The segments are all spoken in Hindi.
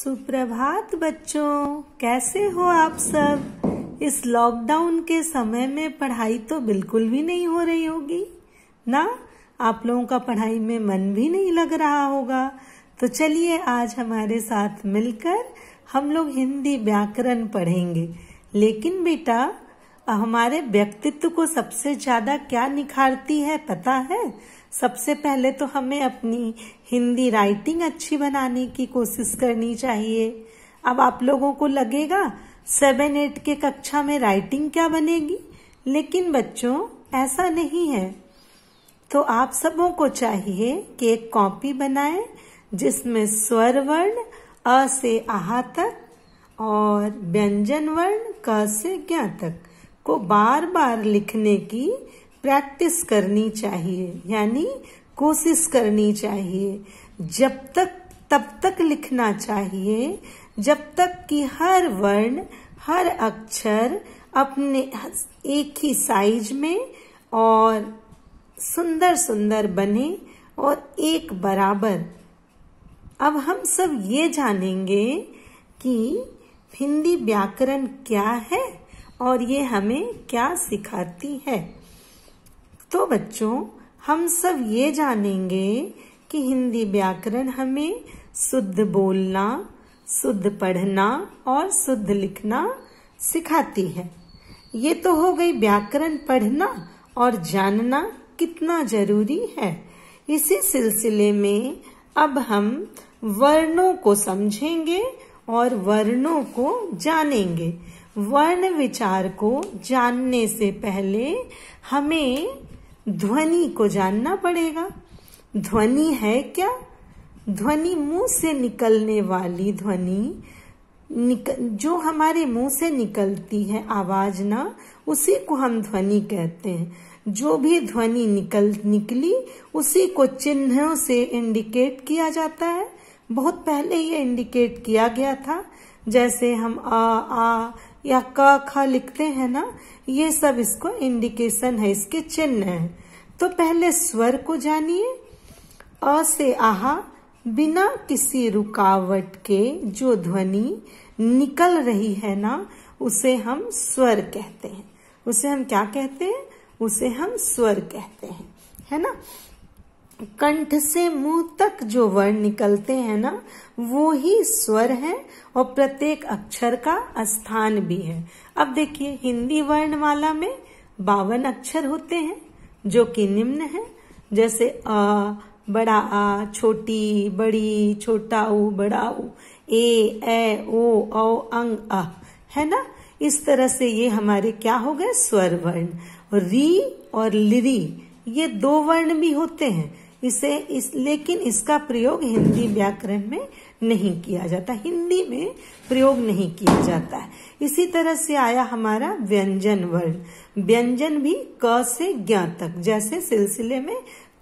सुप्रभात बच्चों, कैसे हो आप सब। इस लॉकडाउन के समय में पढ़ाई तो बिल्कुल भी नहीं हो रही होगी ना। आप लोगों का पढ़ाई में मन भी नहीं लग रहा होगा। तो चलिए आज हमारे साथ मिलकर हम लोग हिंदी व्याकरण पढ़ेंगे। लेकिन बेटा, हमारे व्यक्तित्व को सबसे ज्यादा क्या निखारती है पता है? सबसे पहले तो हमें अपनी हिंदी राइटिंग अच्छी बनाने की कोशिश करनी चाहिए। अब आप लोगों को लगेगा 7-8 के कक्षा में राइटिंग क्या बनेगी, लेकिन बच्चों ऐसा नहीं है। तो आप सबों को चाहिए कि एक कॉपी बनाएं जिसमें स्वर वर्ण अ से आहा तक और व्यंजन वर्ण क से ज्ञ तक को बार बार लिखने की प्रैक्टिस करनी चाहिए, यानी कोशिश करनी चाहिए। तब तक लिखना चाहिए जब तक कि हर वर्ण हर अक्षर अपने एक ही साइज में और सुंदर सुंदर बने और एक बराबर। अब हम सब ये जानेंगे कि हिंदी व्याकरण क्या है और ये हमें क्या सिखाती है। तो बच्चों, हम सब ये जानेंगे कि हिंदी व्याकरण हमें शुद्ध बोलना, शुद्ध पढ़ना और शुद्ध लिखना सिखाती है। ये तो हो गई व्याकरण पढ़ना और जानना कितना जरूरी है। इसी सिलसिले में अब हम वर्णों को समझेंगे और वर्णों को जानेंगे। वर्ण विचार को जानने से पहले हमें ध्वनि को जानना पड़ेगा। ध्वनि है क्या? ध्वनि मुंह से निकलने वाली ध्वनि, जो हमारे मुंह से निकलती है आवाज ना, उसी को हम ध्वनि कहते हैं। जो भी ध्वनि निकली उसी को चिन्हों से इंडिकेट किया जाता है। बहुत पहले ये इंडिकेट किया गया था, जैसे हम आ या क ख लिखते हैं ना, ये सब इसको इंडिकेशन है, इसके चिन्ह है। तो पहले स्वर को जानिए। अ से आहा बिना किसी रुकावट के जो ध्वनि निकल रही है ना, उसे हम स्वर कहते हैं। उसे हम क्या कहते हैं? उसे हम स्वर कहते हैं, है ना। कंठ से मुंह तक जो वर्ण निकलते हैं ना, वो ही स्वर है और प्रत्येक अक्षर का स्थान भी है। अब देखिए, हिंदी वर्णमाला में 52 अक्षर होते हैं जो कि निम्न है, जैसे अ, बड़ा आ, छोटी बड़ी, छोटा ऊ, बड़ा ऊ, ए ओ औ अंग अ, है ना। इस तरह से ये हमारे क्या हो गए? स्वर वर्ण। री और लिरी ये 2 वर्ण भी होते हैं। लेकिन इसका प्रयोग हिंदी व्याकरण में नहीं किया जाता, हिंदी में प्रयोग नहीं किया जाता है। इसी तरह से आया हमारा व्यंजन वर्ण। व्यंजन भी क से ज्ञ तक, जैसे सिलसिले में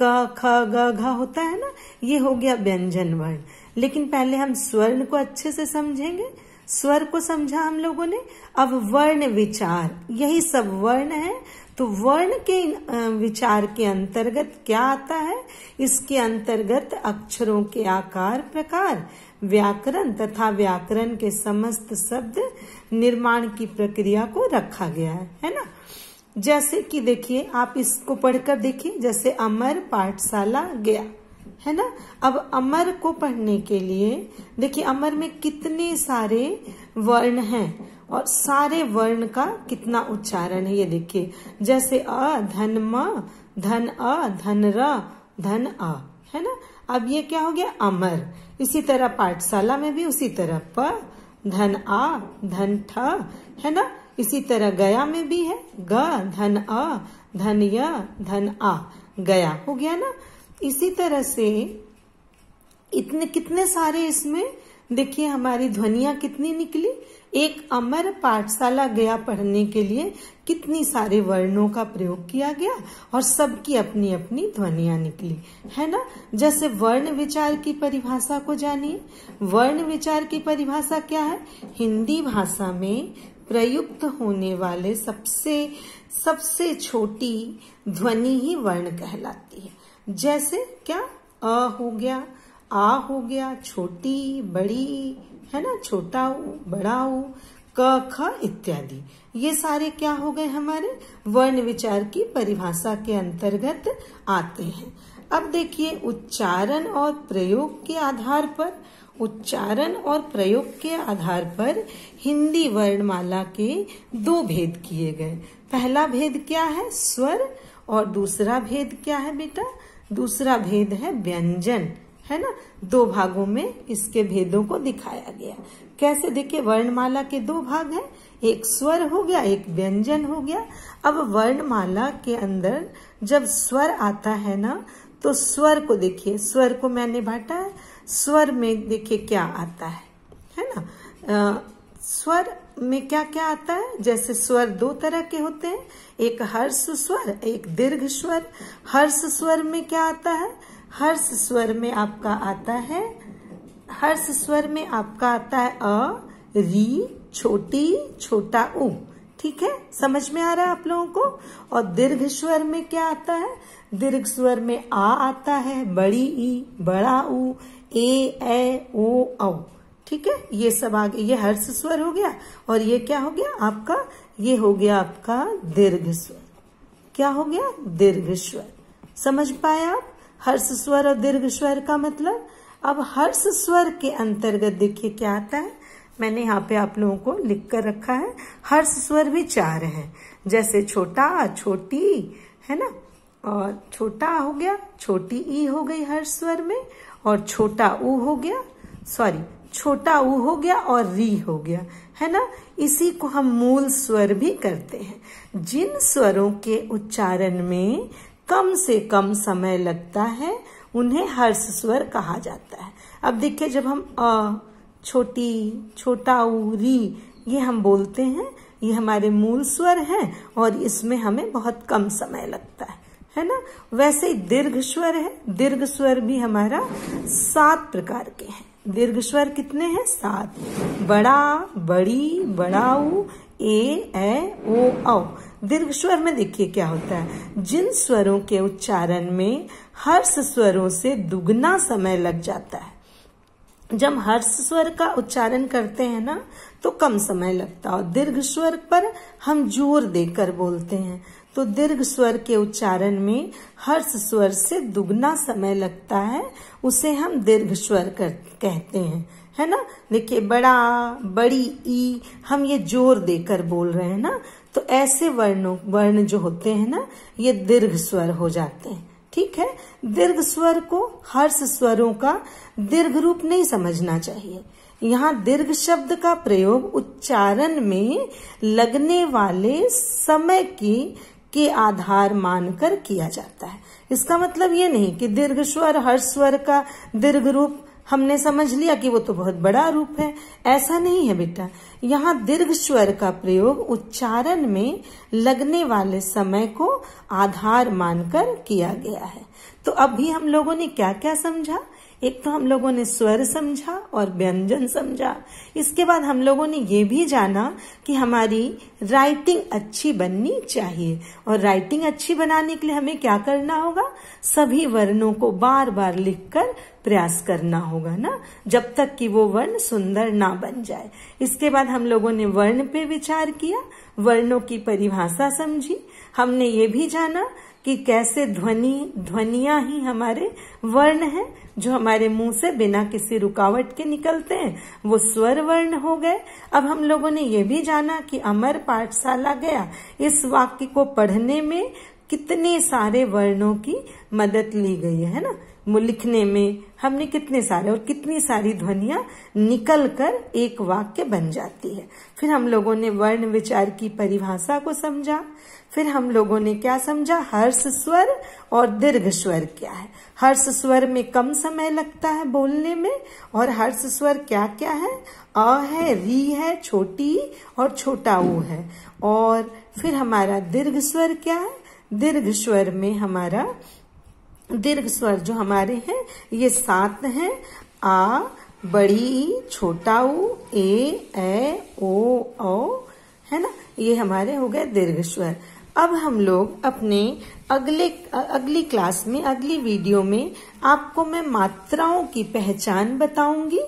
क ख ग घ होता है ना, ये हो गया व्यंजन वर्ण। लेकिन पहले हम स्वर्ण को अच्छे से समझेंगे। स्वर को समझा हम लोगों ने, अब वर्ण विचार, यही सब वर्ण है। तो वर्ण के विचार के अंतर्गत क्या आता है? इसके अंतर्गत अक्षरों के आकार प्रकार, व्याकरण तथा व्याकरण के समस्त शब्द निर्माण की प्रक्रिया को रखा गया है ना। जैसे कि देखिए, आप इसको पढ़कर देखिए, जैसे अमर पाठशाला गया, है ना। अब अमर को पढ़ने के लिए देखिए, अमर में कितने सारे वर्ण हैं और सारे वर्ण का कितना उच्चारण है, ये देखिए। जैसे अ धन म, धन अ, धन र, धन अ, है ना। अब ये क्या हो गया? अमर। इसी तरह पाठशाला में भी उसी तरह प धन आ, धन ठ, है ना। इसी तरह गया में भी है ग धन अ, धन य, धन आ, गया हो गया ना। इसी तरह से इतने कितने सारे इसमें देखिए हमारी ध्वनियां कितनी निकली। एक अमर पाठशाला गया पढ़ने के लिए कितनी सारे वर्णों का प्रयोग किया गया और सबकी अपनी अपनी ध्वनियां निकली, है ना। जैसे वर्ण विचार की परिभाषा को जानिए। वर्ण विचार की परिभाषा क्या है? हिंदी भाषा में प्रयुक्त होने वाले सबसे छोटी ध्वनि ही वर्ण कहलाती है। जैसे क्या? अ हो गया, आ हो गया, छोटी, बड़ी, है ना, छोटा ऊ, बड़ा ऊ, क, ख इत्यादि। ये सारे क्या हो गए, हमारे वर्ण विचार की परिभाषा के अंतर्गत आते हैं। अब देखिए, उच्चारण और प्रयोग के आधार पर, उच्चारण और प्रयोग के आधार पर हिंदी वर्णमाला के दो भेद किए गए। पहला भेद क्या है, स्वर, और दूसरा भेद क्या है बेटा, दूसरा भेद है व्यंजन, है ना। दो भागों में इसके भेदों को दिखाया गया। कैसे, देखिए, वर्णमाला के दो भाग हैं, एक स्वर हो गया, एक व्यंजन हो गया। अब वर्णमाला के अंदर जब स्वर आता है ना, तो स्वर को देखिए, स्वर को मैंने बांटा है। स्वर में देखिए क्या आता है ना। स्वर में क्या क्या आता है, जैसे स्वर दो तरह के होते हैं, एक हर्ष स्वर, एक दीर्घ स्वर। हर्ष स्वर में क्या आता है, हर्ष स्वर में आपका आता है, हर्ष स्वर में आपका आता है अ, री, छोटी, छोटा ऊ। ठीक है, समझ में आ रहा है आप लोगों को। और दीर्घ स्वर में क्या आता है, दीर्घ स्वर में आ आता है, बड़ी ई, बड़ा ऊ, ए, ओ, औ। ठीक है, ये सब आगे, ये हर्ष स्वर हो गया, और ये क्या हो गया आपका, ये हो गया आपका दीर्घ स्वर। क्या हो गया, दीर्घ स्वर। समझ पाए आप हर्ष स्वर और दीर्घ स्वर का मतलब। अब हर्ष स्वर के अंतर्गत देखिए क्या आता है, मैंने यहाँ पे आप लोगों को लिख कर रखा है। हर्ष स्वर भी चार हैं, जैसे छोटा, छोटी, है ना, और छोटा हो गया, छोटी ई हो गई हर्ष स्वर में, और छोटा ऊ हो गया, सॉरी, छोटा ऊ हो गया और री हो गया, है ना। इसी को हम मूल स्वर भी करते हैं। जिन स्वरों के उच्चारण में कम से कम समय लगता है उन्हें हर्ष स्वर कहा जाता है। अब देखिए, जब हम अ, छोटी, छोटा ऊ, री, ये हम बोलते हैं, ये हमारे मूल स्वर हैं और इसमें हमें बहुत कम समय लगता है ना। वैसे ही दीर्घ स्वर है, दीर्घ स्वर भी हमारा 7 प्रकार के हैं। दीर्घ स्वर कितने हैं, 7। बड़ा, बड़ी, बड़ाऊ, ए, ओ, औ। दीर्घ स्वर में देखिए क्या होता है, जिन स्वरों के उच्चारण में हर्ष स्वरों से दुगना समय लग जाता है। जब हर्ष स्वर का उच्चारण करते हैं ना, तो कम समय लगता है, और दीर्घ स्वर पर हम जोर देकर बोलते हैं, तो दीर्घ स्वर के उच्चारण में हर्ष स्वर से दुगना समय लगता है, उसे हम दीर्घ स्वर कहते हैं, है ना। देखिए, बड़ा, बड़ी, ई, हम ये जोर देकर बोल रहे हैं ना, तो ऐसे वर्ण जो होते हैं ना, ये दीर्घ स्वर हो जाते हैं। ठीक है, दीर्घ स्वर को हर्ष स्वरों का दीर्घ रूप नहीं समझना चाहिए। यहाँ दीर्घ शब्द का प्रयोग उच्चारण में लगने वाले समय के आधार मानकर किया जाता है। इसका मतलब ये नहीं कि दीर्घ स्वर हर्ष स्वर का दीर्घ रूप हमने समझ लिया कि वो तो बहुत बड़ा रूप है, ऐसा नहीं है बेटा। यहाँ दीर्घ स्वर का प्रयोग उच्चारण में लगने वाले समय को आधार मानकर किया गया है। तो अभी हम लोगों ने क्या क्या समझा, एक तो हम लोगों ने स्वर समझा और व्यंजन समझा। इसके बाद हम लोगों ने ये भी जाना कि हमारी राइटिंग अच्छी बननी चाहिए, और राइटिंग अच्छी बनाने के लिए हमें क्या करना होगा, सभी वर्णों को बार बार लिखकर प्रयास करना होगा ना, जब तक कि वो वर्ण सुंदर ना बन जाए। इसके बाद हम लोगों ने वर्ण पे विचार किया, वर्णों की परिभाषा समझी। हमने ये भी जाना कि कैसे ध्वनियां ही हमारे वर्ण हैं, जो हमारे मुंह से बिना किसी रुकावट के निकलते हैं, वो स्वर वर्ण हो गए। अब हम लोगों ने ये भी जाना कि अमर पाठशाला गया, इस वाक्य को पढ़ने में कितने सारे वर्णों की मदद ली गई है ना। लिखने में हमने कितने सारे और कितनी सारी ध्वनियां निकल कर एक वाक्य बन जाती है। फिर हम लोगों ने वर्ण विचार की परिभाषा को समझा। फिर हम लोगों ने क्या समझा, हर्ष स्वर और दीर्घ स्वर क्या है। हर्ष स्वर में कम समय लगता है बोलने में, और हर्ष स्वर क्या क्या है, अ है, री है, छोटी और छोटा ऊ है। और फिर हमारा दीर्घ स्वर क्या है, दीर्घ स्वर में हमारा दीर्घ स्वर जो हमारे हैं ये 7 हैं, आ, बड़ी, छोटा ऊ, ए, ओ, औ, है ना, ये हमारे हो गए दीर्घ स्वर। अब हम लोग अपने अगली क्लास में, अगली वीडियो में आपको मैं मात्राओं की पहचान बताऊंगी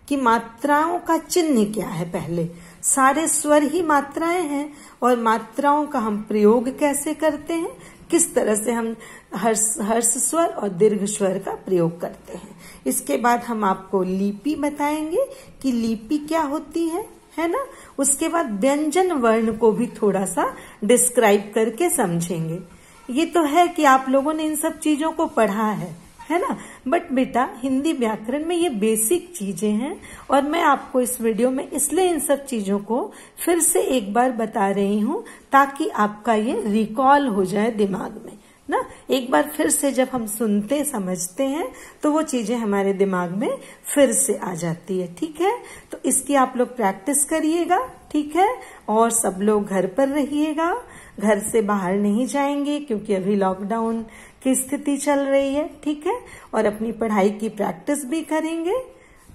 कि मात्राओं का चिन्ह क्या है। पहले सारे स्वर ही मात्राएं हैं और मात्राओं का हम प्रयोग कैसे करते हैं, किस तरह से हम हर्ष स्वर और दीर्घ स्वर का प्रयोग करते हैं। इसके बाद हम आपको लिपि बताएंगे कि लिपि क्या होती है ना। उसके बाद व्यंजन वर्ण को भी थोड़ा सा डिस्क्राइब करके समझेंगे। ये तो है कि आप लोगों ने इन सब चीजों को पढ़ा है ना, बट बेटा हिंदी व्याकरण में ये बेसिक चीजें हैं और मैं आपको इस वीडियो में इसलिए इन सब चीजों को फिर से एक बार बता रही हूँ ताकि आपका ये रिकॉल हो जाए दिमाग में ना। एक बार फिर से जब हम सुनते समझते हैं तो वो चीजें हमारे दिमाग में फिर से आ जाती है। ठीक है, तो इसकी आप लोग प्रैक्टिस करिएगा। ठीक है, और सब लोग घर पर रहिएगा, घर से बाहर नहीं जाएंगे क्योंकि अभी लॉकडाउन की स्थिति चल रही है। ठीक है, और अपनी पढ़ाई की प्रैक्टिस भी करेंगे।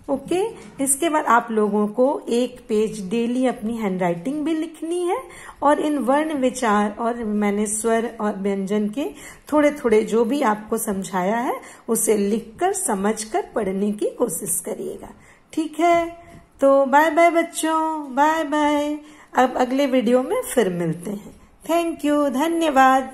ओके, इसके बाद आप लोगों को एक पेज डेली अपनी हैंडराइटिंग भी लिखनी है और इन वर्ण विचार और मैंने स्वर और व्यंजन के थोड़े थोड़े जो भी आपको समझाया है उसे लिखकर समझकर पढ़ने की कोशिश करिएगा। ठीक है, तो बाय बाय बच्चों, बाय बाय। अब अगले वीडियो में फिर मिलते हैं। थैंक यू, धन्यवाद।